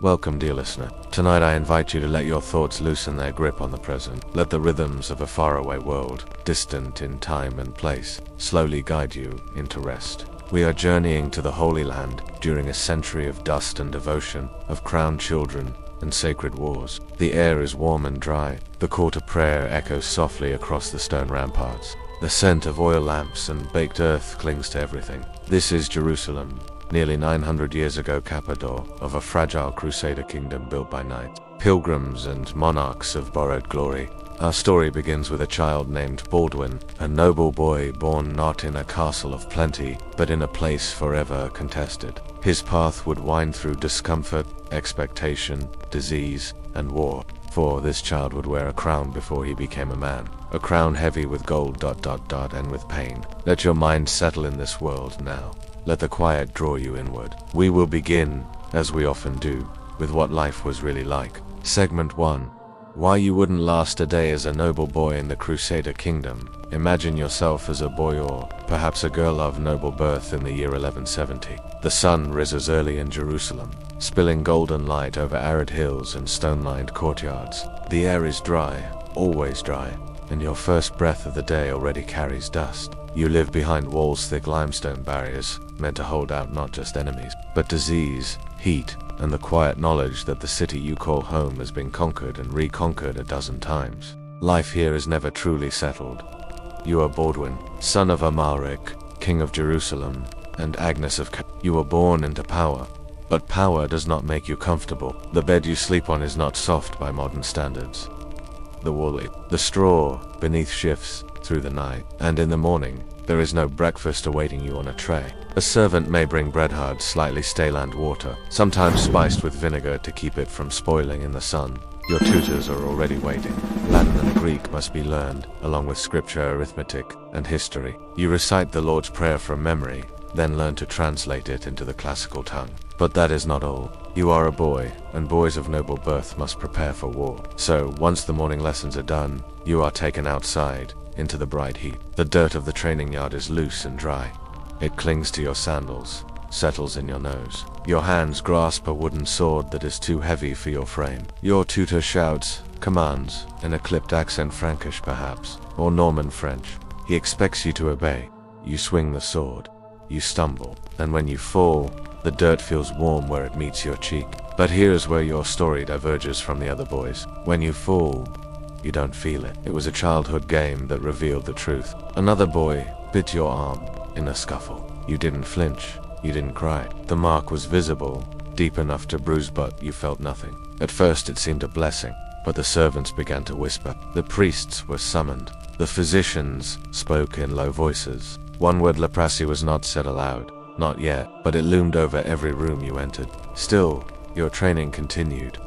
Welcome, dear listener. Tonight I invite you to let your thoughts loosen their grip on the present. Let the rhythms of a faraway world, distant in time and place, slowly guide you into rest. We are journeying to the Holy Land during a century of dust and devotion, of crowned children and sacred wars. The air is warm and dry. The call to prayer echoes softly across the stone ramparts. The scent of oil lamps and baked earth clings to everything. This is Jerusalem, nearly 900 years ago, capital of a fragile Crusader kingdom built by knights, pilgrims and monarchs of borrowed glory. Our story begins with a child named Baldwin, a noble boy born not in a castle of plenty, but in a place forever contested. His path would wind through discomfort, expectation, disease, and war. For this child would wear a crown before he became a man. A crown heavy with gold ... and with pain. Let your mind settle in this world now. Let the quiet draw you inward. We will begin, as we often do, with what life was really like. Segment 1. Why you wouldn't last a day as a noble boy in the Crusader kingdom. Imagine yourself as a boy or perhaps a girl of noble birth in the year 1170. The sun rises early in Jerusalem, spilling golden light over arid hills and stone-lined courtyards. The air is dry, always dry, and your first breath of the day already carries dust. You live behind walls thick limestone barriers, meant to hold out not just enemies, but disease, heat, and the quiet knowledge that the city you call home has been conquered and reconquered a dozen times. Life here is never truly settled. You are Baldwin, son of Amalric, King of Jerusalem, and Agnes of You were born into power, but power does not make you comfortable. The bed you sleep on is not soft by modern standards. The straw beneath shifts through the night, and in the morning, there is no breakfast awaiting you on a tray. A servant may bring bread hard, slightly stale and water, sometimes spiced with vinegar to keep it from spoiling in the sun. Your tutors are already waiting. Latin and Greek must be learned, along with scripture, arithmetic, and history. You recite the Lord's Prayer from memory, then learn to translate it into the classical tongue. But that is not all. You are a boy, and boys of noble birth must prepare for war. So, once the morning lessons are done, you are taken outside, into the bright heat. The dirt of the training yard is loose and dry. It clings to your sandals, settles in your nose. Your hands grasp a wooden sword that is too heavy for your frame. Your tutor shouts, commands, in a clipped accent, Frankish perhaps, or Norman French. He expects you to obey. You swing the sword. You stumble, and when you fall, the dirt feels warm where it meets your cheek. But here's where your story diverges from the other boys. When you fall, you don't feel it. It was a childhood game that revealed the truth. Another boy bit your arm in a scuffle. You didn't flinch. You didn't cry. The mark was visible, deep enough to bruise, but you felt nothing. At first it seemed a blessing, but the servants began to whisper. The priests were summoned. The physicians spoke in low voices. One word, leprosy, was not said aloud. Not yet, but it loomed over every room you entered. Still, your training continued.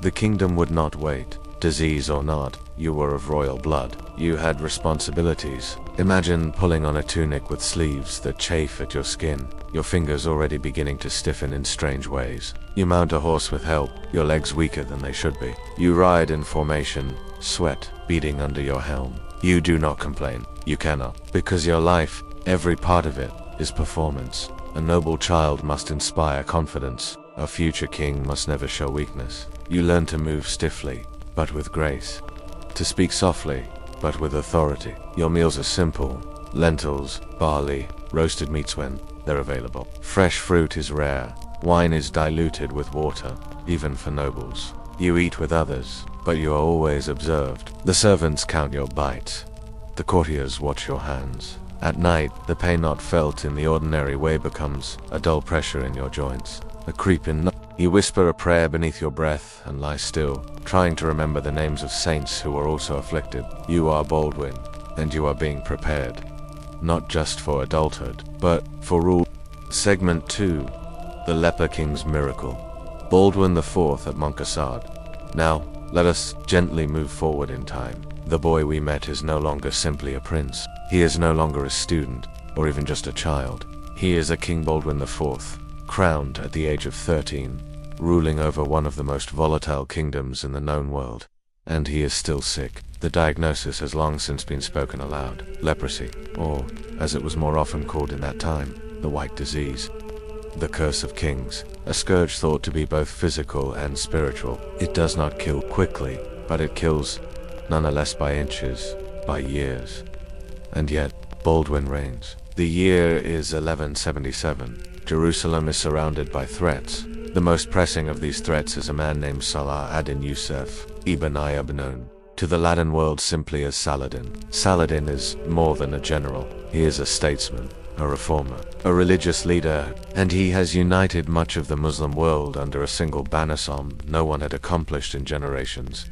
The kingdom would not wait. Disease or not, you were of royal blood. You had responsibilities. Imagine pulling on a tunic with sleeves that chafe at your skin, your fingers already beginning to stiffen in strange ways. You mount a horse with help, your legs weaker than they should be. You ride in formation, sweat beading under your helm. You do not complain. You cannot. Because your life, every part of it, is performance. A noble child must inspire confidence. A future king must never show weakness. You learn to move stiffly, but with grace. To speak softly, but with authority. Your meals are simple. Lentils, barley, roasted meats when they're available. Fresh fruit is rare. Wine is diluted with water, even for nobles. You eat with others, but you are always observed. The servants count your bites. The courtiers watch your hands. At night, the pain not felt in the ordinary way becomes a dull pressure in your joints. A creep in. You whisper a prayer beneath your breath and lie still, trying to remember the names of saints who were also afflicted. You are Baldwin, and you are being prepared. Not just for adulthood, but for rule. Segment 2. The Leper King's Miracle. Baldwin IV at Montgisard. Now, let us gently move forward in time. The boy we met is no longer simply a prince. He is no longer a student, or even just a child. He is a King Baldwin IV, crowned at the age of 13, ruling over one of the most volatile kingdoms in the known world. And he is still sick. The diagnosis has long since been spoken aloud. Leprosy, or, as it was more often called in that time, the White Disease. The Curse of Kings, a scourge thought to be both physical and spiritual. It does not kill quickly, but it kills nonetheless by inches, by years. And yet, Baldwin reigns. The year is 1177. Jerusalem is surrounded by threats. The most pressing of these threats is a man named Saladin Yusuf ibn Ibn, to the Latin world simply as Saladin. Saladin is more than a general. He is a statesman, a reformer, a religious leader, and he has united much of the Muslim world under a single banner no one had accomplished in generations.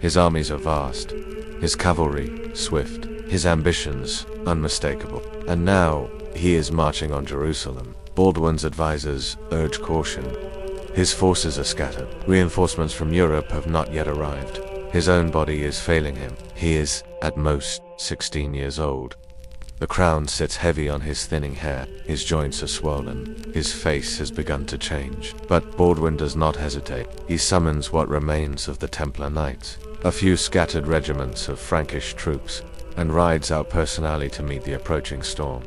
His armies are vast, his cavalry swift, his ambitions unmistakable, and now he is marching on Jerusalem. Baldwin's advisors urge caution. His forces are scattered. Reinforcements from Europe have not yet arrived. His own body is failing him. He is, at most, 16 years old. The crown sits heavy on his thinning hair. His joints are swollen. His face has begun to change. But Baldwin does not hesitate. He summons what remains of the Templar Knights, a few scattered regiments of Frankish troops, and rides out personally to meet the approaching storm.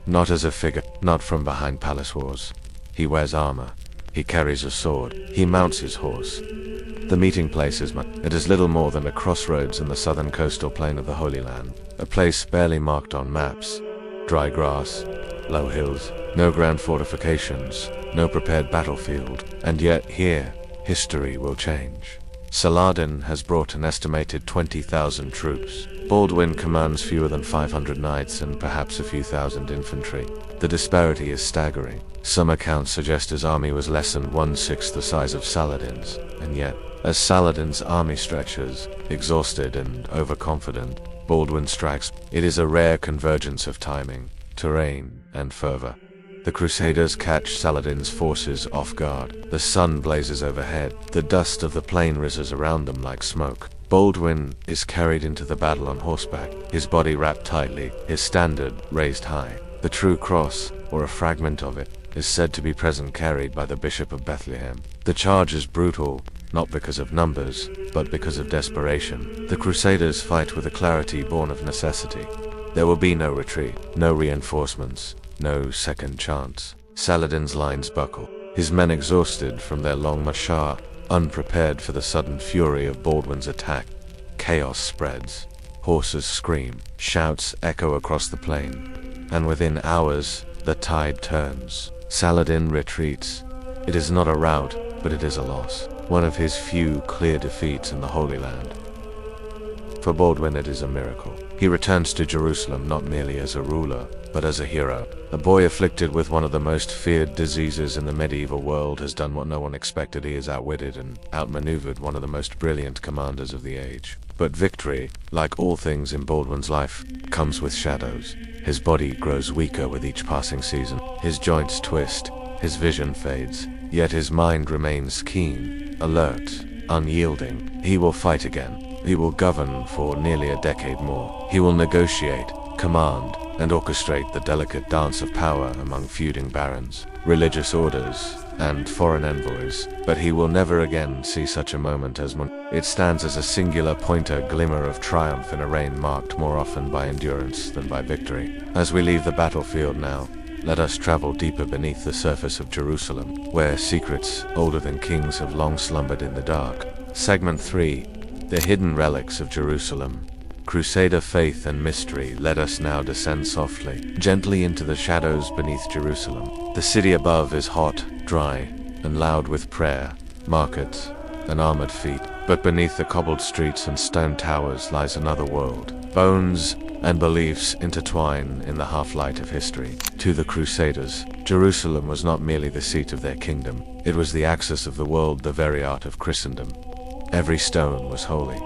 Not as a figure, not from behind palace walls. He wears armor. He carries a sword. He mounts his horse. The meeting place is it is little more than a crossroads in the southern coastal plain of the Holy Land, a place barely marked on maps. Dry grass, low hills, no grand fortifications, no prepared battlefield, and yet here, history will change. Saladin has brought an estimated 20,000 troops. Baldwin commands fewer than 500 knights and perhaps a few thousand infantry. The disparity is staggering. Some accounts suggest his army was less than 1/6 the size of Saladin's, and yet, as Saladin's army stretches, exhausted and overconfident, Baldwin strikes. It is a rare convergence of timing, terrain, and fervor. The Crusaders catch Saladin's forces off guard. The sun blazes overhead. The dust of the plain rises around them like smoke. Baldwin is carried into the battle on horseback, his body wrapped tightly, his standard raised high. The true cross, or a fragment of it, is said to be present carried by the Bishop of Bethlehem. The charge is brutal, not because of numbers, but because of desperation. The Crusaders fight with a clarity born of necessity. There will be no retreat, no reinforcements, no second chance. Saladin's lines buckle, his men exhausted from their long march, unprepared for the sudden fury of Baldwin's attack. Chaos spreads. Horses scream, shouts echo across the plain, and within hours, the tide turns. Saladin retreats. It is not a rout, but it is a loss. One of his few clear defeats in the Holy Land. For Baldwin it is a miracle. He returns to Jerusalem not merely as a ruler, but as a hero. A boy afflicted with one of the most feared diseases in the medieval world has done what no one expected. He has outwitted and outmaneuvered one of the most brilliant commanders of the age. But victory, like all things in Baldwin's life, comes with shadows. His body grows weaker with each passing season. His joints twist, his vision fades, yet his mind remains keen, alert, unyielding. He will fight again. He will govern for nearly a decade more. He will negotiate, command, and orchestrate the delicate dance of power among feuding barons, religious orders, and foreign envoys. But he will never again see such a moment as it stands as a singular pointer glimmer of triumph in a reign marked more often by endurance than by victory. As we leave the battlefield now, let us travel deeper beneath the surface of Jerusalem, where secrets older than kings have long slumbered in the dark. Segment 3. The Hidden Relics of Jerusalem. Crusader faith and mystery. Let us now descend softly, gently into the shadows beneath Jerusalem. The city above is hot, dry, and loud with prayer, markets, and armored feet. But beneath the cobbled streets and stone towers lies another world. Bones and beliefs intertwine in the half-light of history. To the Crusaders, Jerusalem was not merely the seat of their kingdom. It was the axis of the world, the very art of Christendom. Every stone was holy.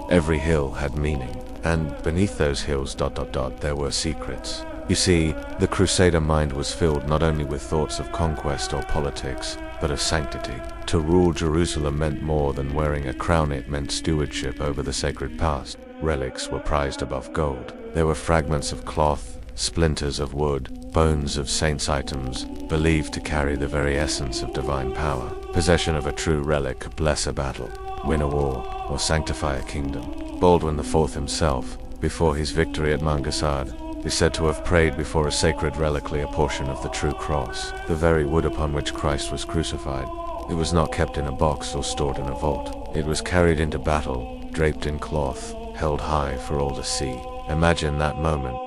Every hill had meaning. And beneath those hills ... there were secrets. You see, the Crusader mind was filled not only with thoughts of conquest or politics, but of sanctity. To rule Jerusalem meant more than wearing a crown. It meant stewardship over the sacred past. Relics were prized above gold. There were fragments of cloth, splinters of wood, bones of saints' items, believed to carry the very essence of divine power. Possession of a true relic could bless a battle, win a war, or sanctify a kingdom. Baldwin IV himself, before his victory at Montgisard, is said to have prayed before a sacred reliquary, a portion of the true cross, the very wood upon which Christ was crucified. It was not kept in a box or stored in a vault. It was carried into battle, draped in cloth, held high for all to see. Imagine that moment.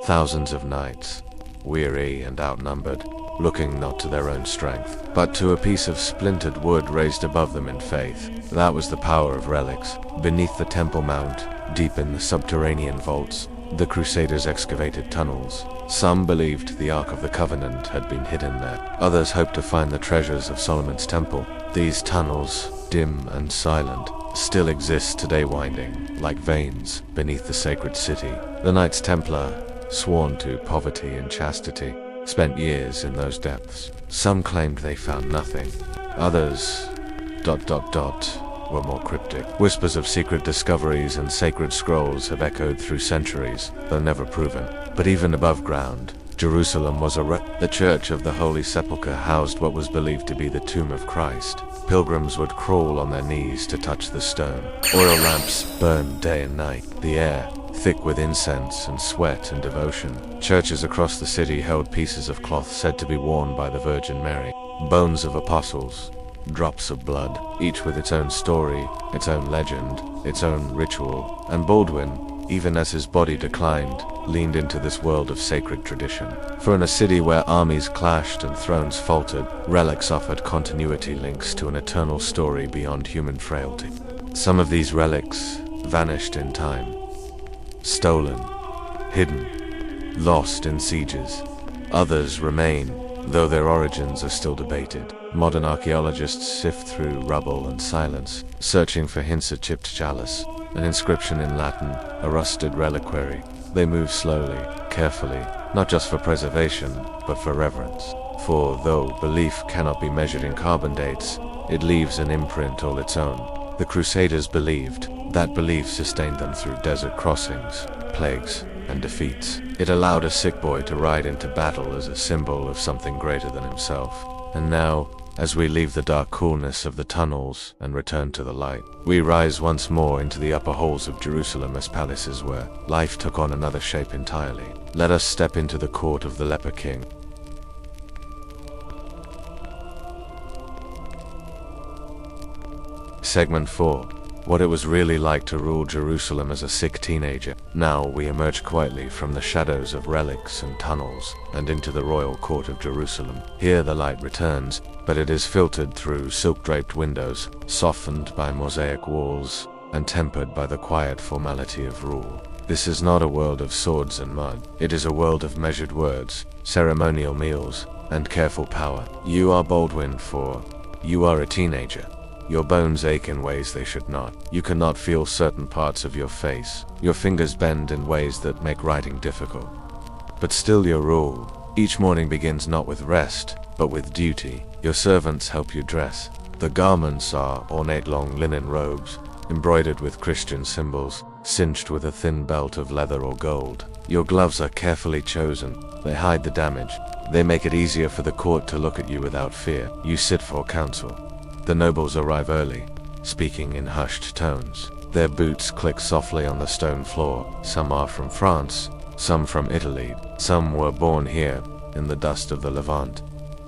Thousands of knights, weary and outnumbered, looking not to their own strength, but to a piece of splintered wood raised above them in faith. That was the power of relics. Beneath the Temple Mount, deep in the subterranean vaults, the Crusaders excavated tunnels. Some believed the Ark of the Covenant had been hidden there. Others hoped to find the treasures of Solomon's temple. These tunnels, dim and silent, still exist today, winding like veins beneath the sacred city. The Knights Templar, sworn to poverty and chastity, spent years in those depths. Some claimed they found nothing. Others, were more cryptic. Whispers of secret discoveries and sacred scrolls have echoed through centuries, though never proven. But even above ground, Jerusalem was the Church of the Holy Sepulchre housed what was believed to be the tomb of Christ. Pilgrims would crawl on their knees to touch the stone. Oil lamps burned day and night. The air, thick with incense and sweat and devotion. Churches across the city held pieces of cloth said to be worn by the Virgin Mary. Bones of apostles, drops of blood, each with its own story, its own legend, its own ritual. And Baldwin, even as his body declined, leaned into this world of sacred tradition. For in a city where armies clashed and thrones faltered, relics offered continuity, links to an eternal story beyond human frailty. Some of these relics vanished in time. Stolen, hidden, lost in sieges. Others remain, though their origins are still debated. Modern archaeologists sift through rubble and silence, searching for hints of chipped chalice, an inscription in Latin, a rusted reliquary. They move slowly, carefully, not just for preservation, but for reverence. For though belief cannot be measured in carbon dates, it leaves an imprint all its own. The Crusaders believed. That belief sustained them through desert crossings, plagues, and defeats. It allowed a sick boy to ride into battle as a symbol of something greater than himself. And now, as we leave the dark coolness of the tunnels and return to the light, we rise once more into the upper halls of Jerusalem as palaces where life took on another shape entirely. Let us step into the court of the Leper King. Segment 4. What it was really like to rule Jerusalem as a sick teenager. Now we emerge quietly from the shadows of relics and tunnels and into the royal court of Jerusalem. Here the light returns, but it is filtered through silk-draped windows, softened by mosaic walls, and tempered by the quiet formality of rule. This is not a world of swords and mud. It is a world of measured words, ceremonial meals, and careful power. You are Baldwin IV. You are a teenager. Your bones ache in ways they should not. You cannot feel certain parts of your face. Your fingers bend in ways that make writing difficult. But still you rule. Each morning begins not with rest, but with duty. Your servants help you dress. The garments are ornate long linen robes, embroidered with Christian symbols, cinched with a thin belt of leather or gold. Your gloves are carefully chosen. They hide the damage. They make it easier for the court to look at you without fear. You sit for counsel. The nobles arrive early, speaking in hushed tones. Their boots click softly on the stone floor. Some are from France, some from Italy. Some were born here, in the dust of the Levant.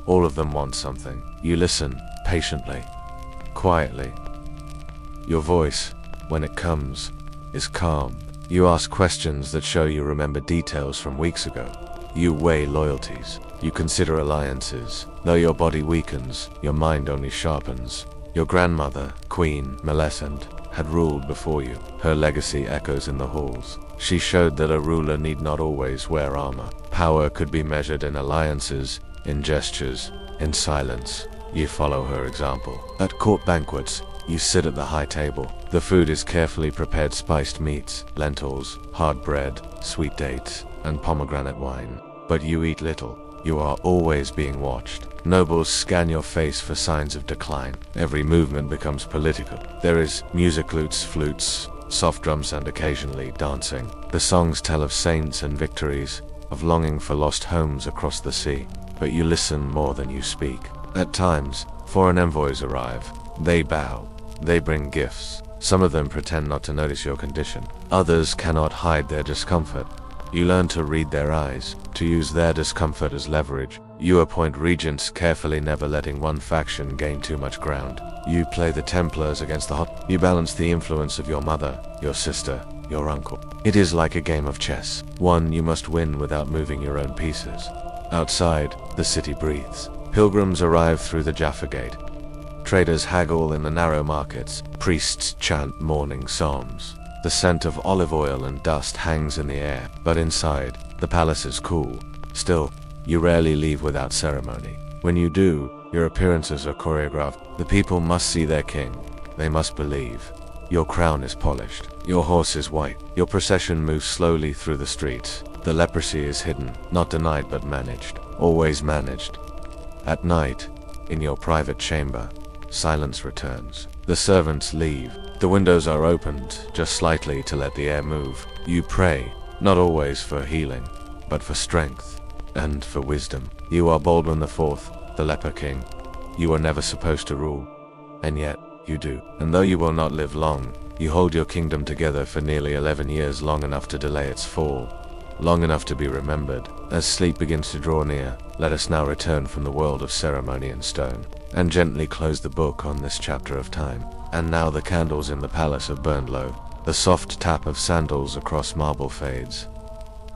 All of them want something. You listen, patiently, quietly. Your voice, when it comes, is calm. You ask questions that show you remember details from weeks ago. You weigh loyalties. You consider alliances. Though your body weakens, your mind only sharpens. Your grandmother, Queen Millicent, had ruled before you. Her legacy echoes in the halls. She showed that a ruler need not always wear armor. Power could be measured in alliances, in gestures, in silence. You follow her example. At court banquets, you sit at the high table. The food is carefully prepared spiced meats, lentils, hard bread, sweet dates, and pomegranate wine. But you eat little. You are always being watched. Nobles scan your face for signs of decline. Every movement becomes political. There is music, lutes, flutes, soft drums, and occasionally dancing. The songs tell of saints and victories, of longing for lost homes across the sea. But you listen more than you speak. At times, foreign envoys arrive. They bow. They bring gifts. Some of them pretend not to notice your condition. Others cannot hide their discomfort. You learn to read their eyes, to use their discomfort as leverage. You appoint regents carefully, never letting one faction gain too much ground. You play the Templars against the hot. You balance the influence of your mother, your sister, your uncle. It is like a game of chess, one you must win without moving your own pieces. Outside, the city breathes. Pilgrims arrive through the Jaffa Gate. Traders haggle in the narrow markets. Priests chant morning psalms. The scent of olive oil and dust hangs in the air, but inside, the palace is cool. Still, you rarely leave without ceremony. When you do, your appearances are choreographed. The people must see their king. They must believe. Your crown is polished. Your horse is white. Your procession moves slowly through the streets. The leprosy is hidden, not denied but managed. Always managed. At night, in your private chamber, silence returns. The servants leave. The windows are opened, just slightly to let the air move. You pray, not always for healing, but for strength and for wisdom. You are Baldwin IV, the Leper King. You are never supposed to rule, and yet you do. And though you will not live long, you hold your kingdom together for nearly 11 years, long enough to delay its fall, long enough to be remembered. As sleep begins to draw near, let us now return from the world of ceremony and stone, and gently close the book on this chapter of time. And now the candles in the palace are burned low. The soft tap of sandals across marble fades.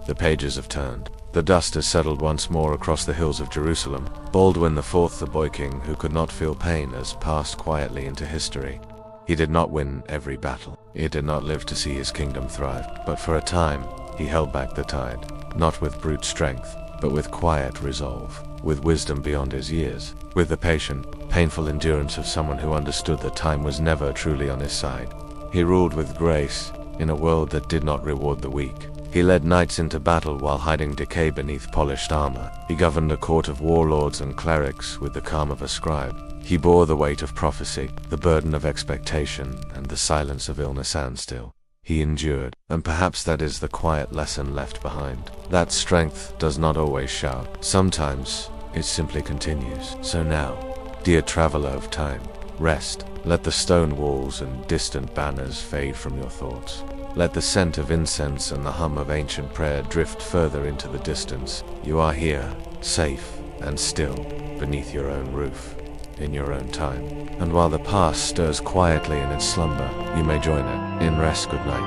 The pages have turned. The dust has settled once more across the hills of Jerusalem. Baldwin IV, the boy king who could not feel pain, has passed quietly into history. He did not win every battle. He did not live to see his kingdom thrive. But for a time, he held back the tide. Not with brute strength, but with quiet resolve. With wisdom beyond his years. With the patient, painful endurance of someone who understood that time was never truly on his side. He ruled with grace, in a world that did not reward the weak. He led knights into battle while hiding decay beneath polished armor. He governed a court of warlords and clerics with the calm of a scribe. He bore the weight of prophecy, the burden of expectation, and the silence of illness and still. He endured, and perhaps that is the quiet lesson left behind. That strength does not always shout. Sometimes, it simply continues. So now, dear traveler of time, rest. Let the stone walls and distant banners fade from your thoughts. Let the scent of incense and the hum of ancient prayer drift further into the distance. You are here, safe and still, beneath your own roof, in your own time. And while the past stirs quietly in its slumber, you may join it in rest. Good night.